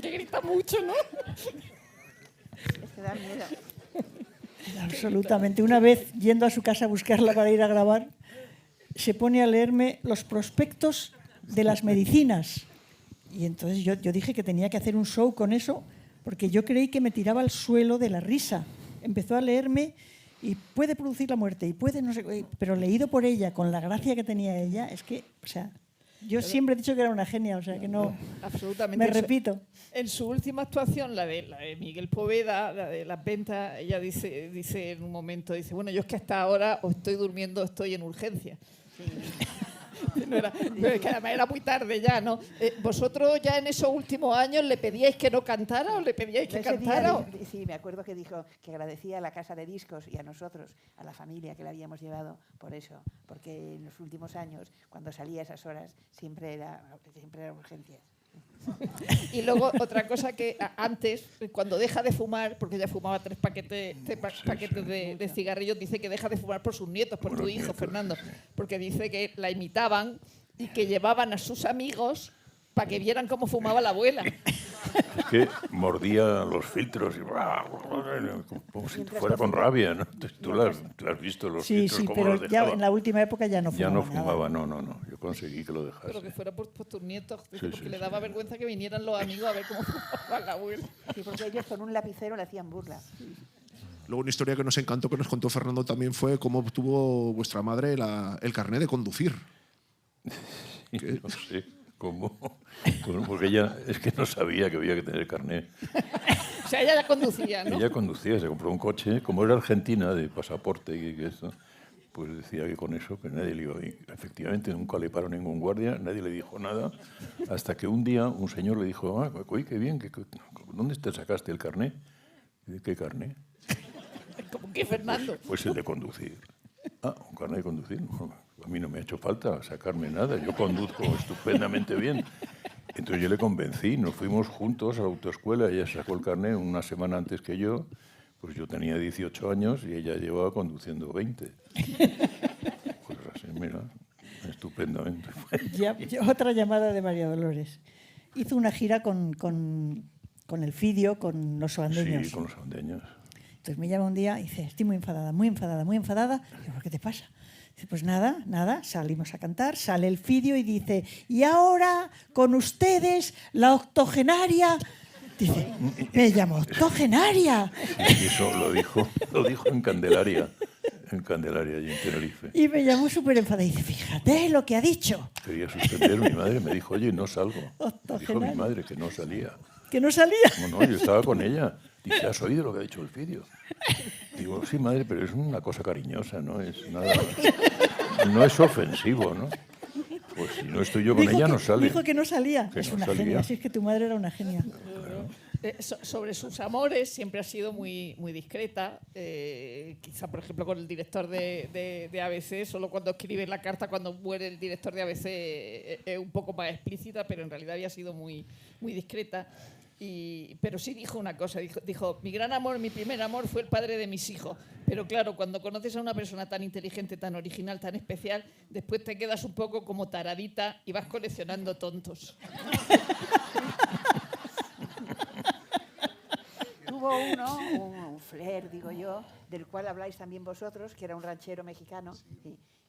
Que grita mucho, ¿no? Es que da miedo. Absolutamente. Una vez, yendo a su casa a buscarla para ir a grabar, se pone a leerme los prospectos de las medicinas. Y entonces yo dije que tenía que hacer un show con eso, porque yo creí que me tiraba al suelo de la risa. Empezó a leerme y puede producir la muerte, y puede no sé, pero leído por ella, con la gracia que tenía ella, es que, o sea, yo siempre he dicho que era una genia, o sea, que no... Absolutamente. Me repito. En su última actuación, la de Miguel Poveda, la de Las Ventas, ella dice en un momento, dice: bueno, yo es que hasta ahora o estoy durmiendo o estoy en urgencia. Pero es que además era muy tarde ya, ¿no? ¿Vosotros ya en esos últimos años le pedíais que no cantara o le pedíais que Ese día cantara? sí, me acuerdo que dijo que agradecía a la casa de discos y a nosotros, a la familia que la habíamos llevado por eso, porque en los últimos años, cuando salía a esas horas, siempre era urgencias. Y luego otra cosa que antes, cuando deja de fumar, porque ella fumaba 3 paquetes de cigarrillos, dice que deja de fumar por sus nietos, por tu hijo, Fernando, porque dice que la imitaban y que llevaban a sus amigos para que vieran cómo fumaba la abuela. Es que mordía los filtros y como si fuera con rabia, ¿no? Tú lo has visto, los Sí, filtros, sí, cómo pero los ya dejaba. en la última época ya no fumaba. Ya no fumaba, nada. no. Yo conseguí que lo dejase. Pero que fuera por tus nietos, Sí, porque sí, le sí. daba vergüenza que vinieran los amigos a ver cómo fumaba la abuela. Sí, porque ellos con un lapicero le hacían burla. Luego una historia que nos encantó, que nos contó Fernando también, fue cómo obtuvo vuestra madre el carné de conducir. No sé cómo. Bueno, porque ella es que no sabía que había que tener carné. O sea, ella ya conducía, ¿no? Ella conducía, se compró un coche, como era argentina, de pasaporte y que eso, pues decía que con eso, que nadie le iba a ir. Efectivamente, nunca le paró ningún guardia, nadie le dijo nada, hasta que un día un señor le dijo, oye, qué bien, ¿dónde te sacaste el carné? Y dice, ¿qué carné? Como que Fernando. Pues el de conducir. Un carné de conducir. No, a mí no me ha hecho falta sacarme nada, yo conduzco estupendamente bien. Entonces yo le convencí, nos fuimos juntos a la autoescuela, ella sacó el carné una semana antes que yo, pues yo tenía 18 años y ella llevaba conduciendo 20. Pues así, mira, estupendamente. Otra llamada de María Dolores. Hizo una gira con el Fidio, con los soandeños. Sí, con los andeños. Entonces me llama un día y dice, estoy muy enfadada, muy enfadada, muy enfadada. Digo, ¿por qué te pasa? Dice, pues nada, salimos a cantar, sale el Fidio y dice, y ahora con ustedes la octogenaria. Dice, me llamo octogenaria. Y eso lo dijo en Candelaria allí en Tenerife. Y me llamó súper enfadada y dice, fíjate lo que ha dicho. Quería suspender, mi madre me dijo, oye, no salgo. Me dijo mi madre que no salía. Que no salía. No, yo estaba con ella. Dice, ¿has oído lo que ha dicho el Fidio? Digo, sí, madre, pero es una cosa cariñosa, no es nada, no es ofensivo, ¿no? Pues si no estoy yo con ella, no sale. Dijo que no salía. Que Es no una salía. genia, si es que tu madre era una genia. Sobre sus amores siempre ha sido muy, muy discreta. Quizá, por ejemplo, con el director de ABC, solo cuando escribe la carta, cuando muere el director de ABC, es un poco más explícita, pero en realidad había sido muy, muy discreta. Pero sí dijo una cosa, dijo, mi gran amor, mi primer amor fue el padre de mis hijos. Pero claro, cuando conoces a una persona tan inteligente, tan original, tan especial, después te quedas un poco como taradita y vas coleccionando tontos. Hubo un flair, digo yo, del cual habláis también vosotros, que era un ranchero mexicano,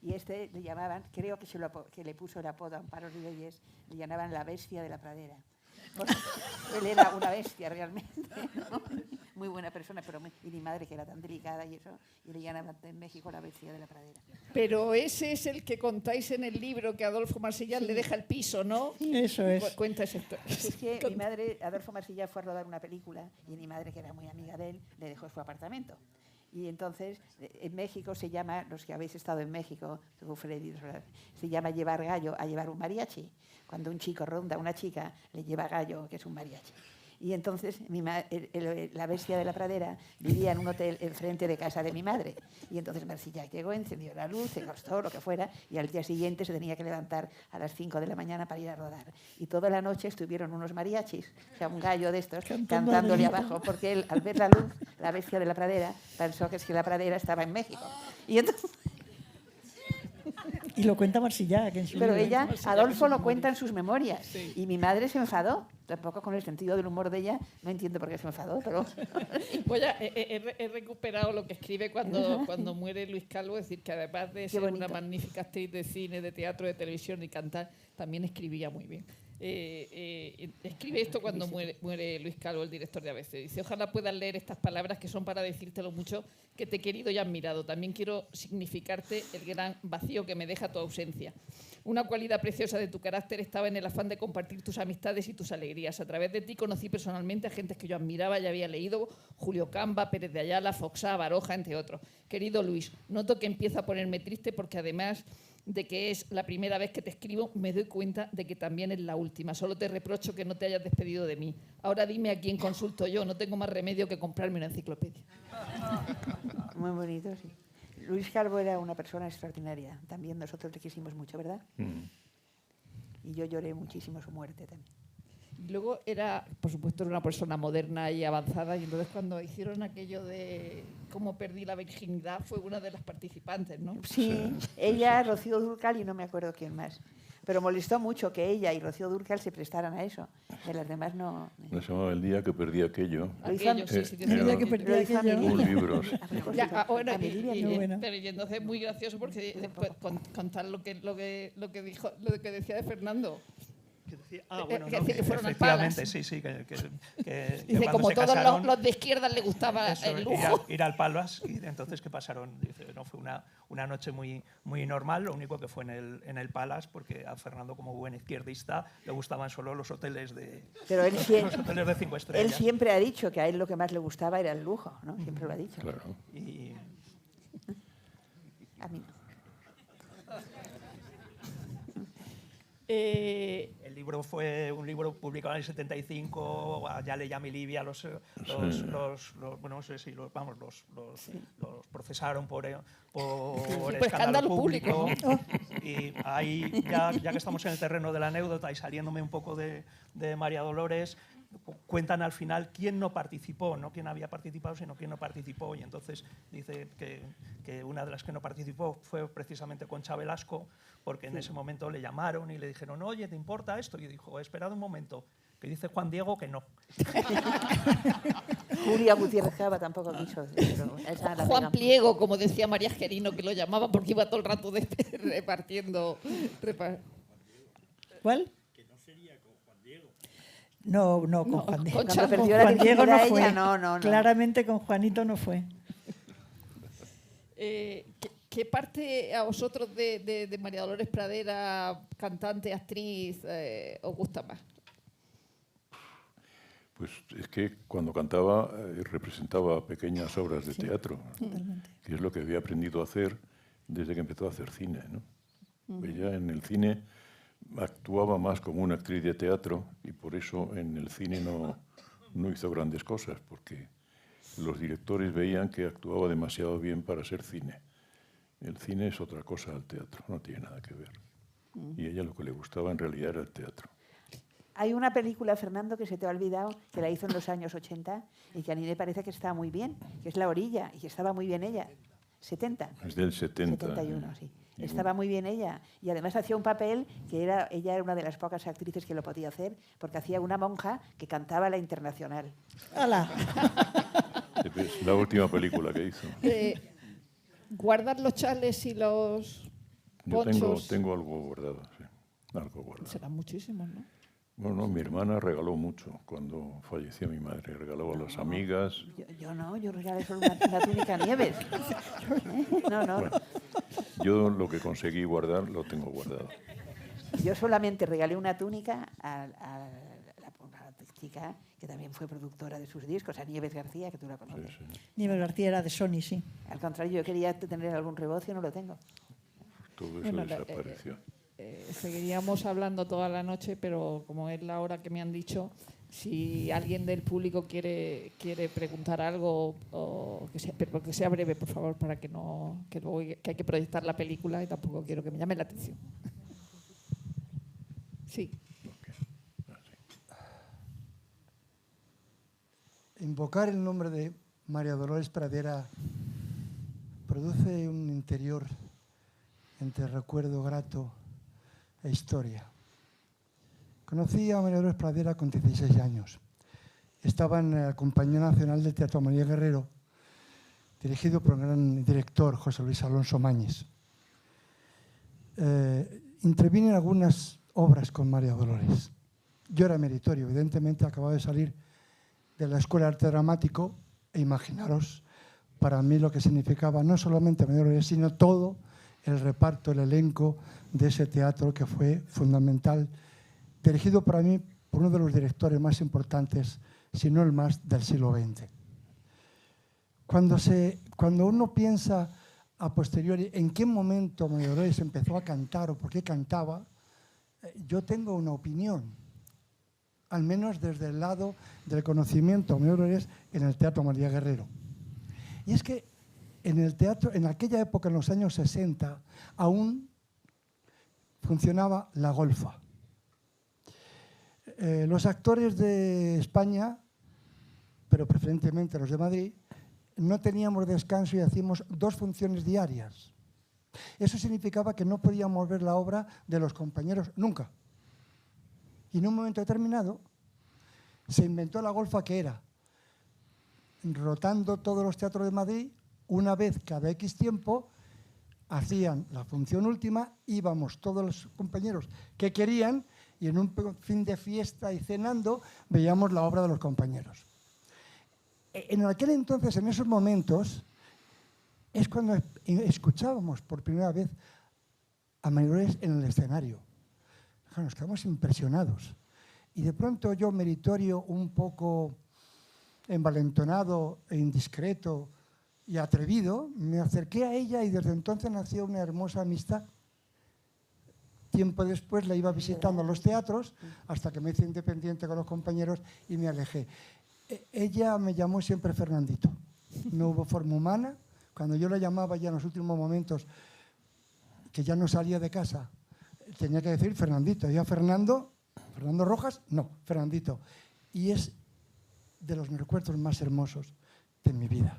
y este le llamaban, creo que le puso el apodo a Amparo Ribelles, le llamaban la bestia de la pradera. Porque él era una bestia realmente, ¿no? Muy buena persona, y mi madre que era tan delicada y eso, y le llamaban en México la bestia de la pradera. Pero ese es el que contáis en el libro que Adolfo Marsillán le deja el piso, ¿no? Eso es. Cuenta ese historia. Es que mi madre, Adolfo Marsillán, fue a rodar una película y mi madre, que era muy amiga de él, le dejó su apartamento. Y entonces, en México se llama, los que habéis estado en México, Freddy, se llama llevar gallo a llevar un mariachi. Cuando un chico ronda a una chica, le lleva gallo, que es un mariachi. Y entonces la bestia de la pradera vivía en un hotel enfrente de casa de mi madre. Y entonces Marsillán llegó, encendió la luz, se acostó, lo que fuera, y al día siguiente se tenía que levantar a las 5 de la mañana para ir a rodar. Y toda la noche estuvieron unos mariachis, o sea, un gallo de estos, cantándole abajo, porque él, al ver la luz, la bestia de la pradera, pensó que es que la pradera estaba en México. Y entonces... Y lo cuenta Marsillán. Pero ella, Adolfo lo cuenta en sus memorias. Sí. Y mi madre se enfadó. Tampoco con el sentido del humor de ella. No entiendo por qué se enfadó, pero... Pues ya he recuperado lo que escribe cuando muere Luis Calvo. Es decir, que además de ser una magnífica actriz de cine, de teatro, de televisión y cantar, también escribía muy bien. Escribe esto cuando muere Luis Calvo, el director de ABC. Dice, ojalá puedas leer estas palabras que son para decirte lo mucho que te he querido y admirado. También quiero significarte el gran vacío que me deja tu ausencia. Una cualidad preciosa de tu carácter estaba en el afán de compartir tus amistades y tus alegrías. A través de ti conocí personalmente a gente que yo admiraba y había leído, Julio Camba, Pérez de Ayala, Foxá, Baroja, entre otros. Querido Luis, noto que empieza a ponerme triste porque además de que es la primera vez que te escribo, me doy cuenta de que también es la última. Solo te reprocho que no te hayas despedido de mí. Ahora dime a quién consulto yo. No tengo más remedio que comprarme una enciclopedia. Muy bonito, sí. Luis Calvo era una persona extraordinaria. También nosotros le quisimos mucho, ¿verdad? Y yo lloré muchísimo su muerte también. Luego era, por supuesto, era una persona moderna y avanzada, y entonces cuando hicieron aquello de cómo perdí la virginidad fue una de las participantes, ¿no? Sí, ella, Rocío Dúrcal y no me acuerdo quién más. Pero molestó mucho que ella y Rocío Dúrcal se prestaran a eso. De las demás no. No se llamaba El día que perdí aquello. Aquello, sí, sí, El día que perdí Lo hizo aquello. Amelie. Un libro. Sí. Ya, bueno, Muy bueno. pero y entonces es muy gracioso porque después contar lo que dijo, lo que decía de Fernando. Bueno, que no, decía que fueron al efectivamente, Palace. sí, sí. Que Dice, cuando como se todos casaron, los de izquierda le gustaba eso, el lujo. ir al Palace, y entonces, ¿qué pasaron? Dice, no, fue una noche muy, muy normal, lo único que fue en el Palace, porque a Fernando, como buen izquierdista, le gustaban solo los hoteles de, Pero él, los hoteles de 5 estrellas. él siempre ha dicho que a él lo que más le gustaba era el lujo, ¿no? Siempre lo ha dicho. Claro. Y A mí no. el libro fue un libro publicado en el 75, ya le llamé Libia, los procesaron por escándalo público. Y ahí, ya que estamos en el terreno de la anécdota y saliéndome un poco de María Dolores, cuentan al final quién no participó, no quién había participado, sino quién no participó. Y entonces dice que una de las que no participó fue precisamente Concha Velasco, porque en ese momento le llamaron y le dijeron, oye, ¿te importa esto? Y dijo, esperad un momento, que dice Juan Diego que no. Julia Gutiérrez Cava tampoco quiso. Pero esa la Juan pegamos. Pliego, como decía María Gerino, que lo llamaba porque iba todo el rato repartiendo. ¿Cuál? No, no, con No, Juan Diego. Concha Cuando no. perdió la Juan Diego no virginidad fue. ella, no. Claramente con Juanito no fue. ¿Qué parte a vosotros de María Dolores Pradera, cantante, actriz, os gusta más? Pues es que cuando cantaba representaba pequeñas obras de teatro, que es lo que había aprendido a hacer desde que empezó a hacer cine, ¿no? Ella en el cine actuaba más como una actriz de teatro y por eso en el cine no hizo grandes cosas, porque los directores veían que actuaba demasiado bien para ser cine. El cine es otra cosa al teatro, no tiene nada que ver. Y a ella lo que le gustaba en realidad era el teatro. Hay una película, Fernando, que se te ha olvidado, que la hizo en los años 80 y que a mí me parece que está muy bien, que es La Orilla, y que estaba muy bien ella. 70. Es del 70. 71, sí. Y Estaba muy bien ella. Y además hacía un papel que ella era una de las pocas actrices que lo podía hacer, porque hacía una monja que cantaba la Internacional. ¡Hala! Es la última película que hizo. ¿Guardar los chales y los Yo ponchos? tengo algo guardado, sí. Algo guardado. Serán muchísimos, ¿no? Bueno, mi hermana regaló mucho cuando falleció mi madre. Regaló a las amigas. Yo no, yo regalé solo una túnica Nieves. No. Bueno, yo lo que conseguí guardar lo tengo guardado. Yo solamente regalé una túnica a la chica que también fue productora de sus discos, a Nieves García, que tú la conoces. Sí, sí. Nieves García era de Sony, sí. Al contrario, yo quería tener algún rebocio y no lo tengo. Todo eso Bueno, desapareció. Seguiríamos hablando toda la noche, pero como es la hora que me han dicho, si alguien del público quiere preguntar algo, o pero que sea breve, por favor, para que luego que hay que proyectar la película y tampoco quiero que me llame la atención. Sí. Invocar el nombre de María Dolores Pradera produce un interior entre recuerdo grato e historia. Conocí a María Dolores Pradera con 16 años. Estaba en la Compañía Nacional del Teatro María Guerrero, dirigido por un gran director, José Luis Alonso Mañez. Intervine en algunas obras con María Dolores. Yo era meritorio, evidentemente acababa de salir de la Escuela de Arte Dramático e imaginaros para mí lo que significaba no solamente María Dolores, sino todo el reparto, el elenco de ese teatro que fue fundamental, dirigido para mí por uno de los directores más importantes, si no el más, del siglo XX. Cuando uno piensa a posteriori en qué momento María Dolores empezó a cantar o por qué cantaba, yo tengo una opinión, al menos desde el lado del conocimiento de María Dolores en el Teatro María Guerrero. Y es que en el teatro, en aquella época, en los años 60, aún funcionaba la golfa. Los actores de España, pero preferentemente los de Madrid, no teníamos descanso y hacíamos 2 funciones diarias. Eso significaba que no podíamos ver la obra de los compañeros nunca. Y en un momento determinado se inventó la golfa, que era rotando todos los teatros de Madrid, una vez cada X tiempo, hacían la función última, íbamos todos los compañeros que querían y en un fin de fiesta y cenando veíamos la obra de los compañeros. En aquel entonces, en esos momentos, es cuando escuchábamos por primera vez a María Dolores en el escenario. Nos quedamos impresionados. Y de pronto yo, meritorio, un poco envalentonado e indiscreto y atrevido, me acerqué a ella y desde entonces nació una hermosa amistad. Tiempo después la iba visitando a los teatros hasta que me hice independiente con los compañeros y me alejé. Ella me llamó siempre Fernandito. No hubo forma humana. Cuando yo la llamaba ya en los últimos momentos, que ya no salía de casa, tenía que decir Fernandito. Yo, Fernando Rojas, no, Fernandito. Y es de los recuerdos más hermosos de mi vida.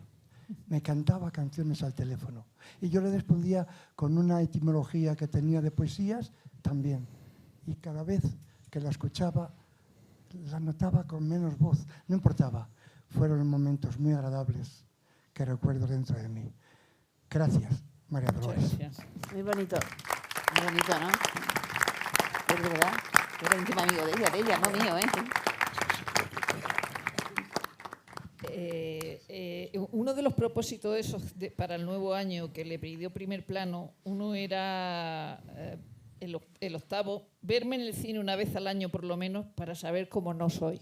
Me cantaba canciones al teléfono y yo le respondía con una etimología que tenía de poesías también. Y cada vez que la escuchaba, la notaba con menos voz. No importaba. Fueron momentos muy agradables que recuerdo dentro de mí. Gracias, María Dolores. Muy bonito, ¿no? Es verdad. Era íntimo amigo de ella, no mío, ¿eh? Uno de los propósitos esos para el nuevo año que le pidió Primer Plano, uno era el octavo, verme en el cine una vez al año por lo menos para saber cómo no soy.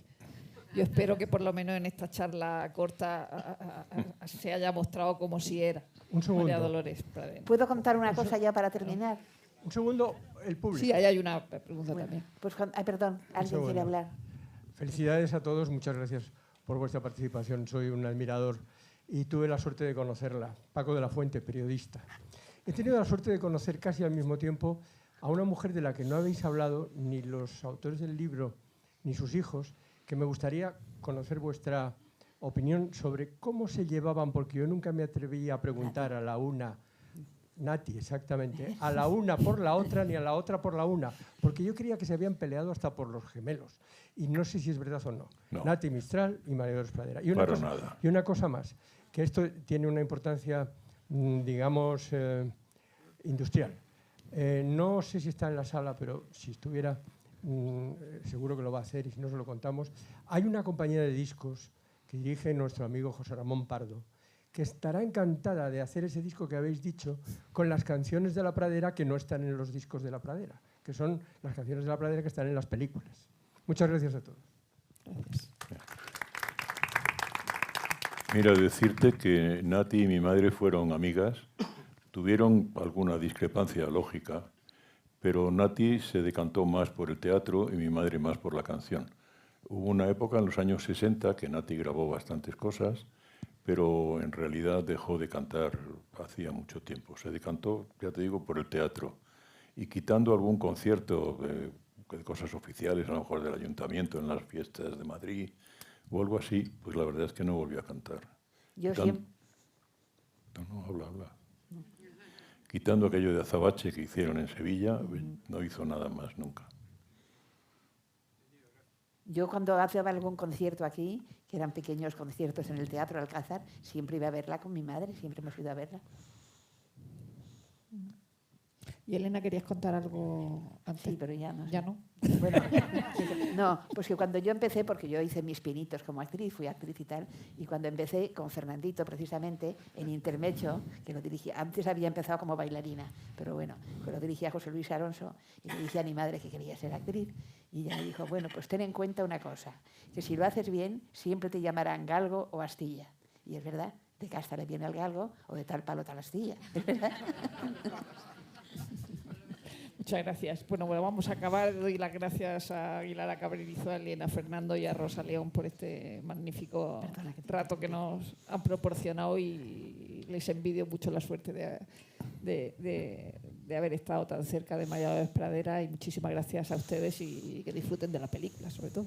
Yo espero que por lo menos en esta charla corta se haya mostrado como si era. Un segundo. María Dolores Pradera. ¿Puedo contar una cosa ya para terminar? Un segundo, el público. Sí, ahí hay una pregunta también. Pues, perdón, alguien quiere hablar. Felicidades a todos, muchas gracias por vuestra participación. Soy un admirador y tuve la suerte de conocerla. Paco de la Fuente, periodista. He tenido la suerte de conocer casi al mismo tiempo a una mujer de la que no habéis hablado ni los autores del libro ni sus hijos, que me gustaría conocer vuestra opinión sobre cómo se llevaban, porque yo nunca me atreví a preguntar a la una, Nati, exactamente, a la una por la otra ni a la otra por la una, porque yo creía que se habían peleado hasta por los gemelos, y no sé si es verdad o no. Nati Mistral y María Dolores Pradera. Y una cosa más, que esto tiene una importancia, digamos, industrial. No sé si está en la sala, pero si estuviera, seguro que lo va a hacer y si no se lo contamos. Hay una compañía de discos que dirige nuestro amigo José Ramón Pardo, que estará encantada de hacer ese disco que habéis dicho con las canciones de La Pradera que no están en los discos de La Pradera, que son las canciones de La Pradera que están en las películas. Muchas gracias a todos. Gracias. Mira, decirte que Nati y mi madre fueron amigas, tuvieron alguna discrepancia lógica, pero Nati se decantó más por el teatro y mi madre más por la canción. Hubo una época en los años 60 que Nati grabó bastantes cosas, pero en realidad dejó de cantar hacía mucho tiempo. Se decantó, ya te digo, por el teatro. Y quitando algún concierto de cosas oficiales, a lo mejor del ayuntamiento, en las fiestas de Madrid o algo así, pues la verdad es que no volvió a cantar. Yo siempre... No, habla. Quitando aquello de Azabache que hicieron en Sevilla, no hizo nada más nunca. Yo cuando hacía algún concierto aquí, que eran pequeños conciertos en el Teatro Alcázar, siempre iba a verla con mi madre, siempre hemos ido a verla. Y Elena, ¿querías contar algo antes? Sí, pero ya no. ¿Ya no? Bueno, no, pues que cuando yo empecé, porque yo hice mis pinitos como actriz, fui actriz y tal, y cuando empecé con Fernandito, precisamente, en Intermecho, que lo dirigía, antes había empezado como bailarina, pero bueno, que lo dirigía José Luis Alonso, y le dije a mi madre que quería ser actriz, y ella me dijo, bueno, pues ten en cuenta una cosa, que si lo haces bien, siempre te llamarán galgo o astilla. Y es verdad, de casta le viene el galgo, o de tal palo tal astilla, ¿es verdad? Muchas gracias. Bueno, vamos a acabar. Doy las gracias a Aguilar, a Cabrerizo, a Elena Fernando y a Rosa León por este magnífico rato que nos han proporcionado y les envidio mucho la suerte de de haber estado tan cerca de María Dolores Pradera y muchísimas gracias a ustedes y que disfruten de la película, sobre todo.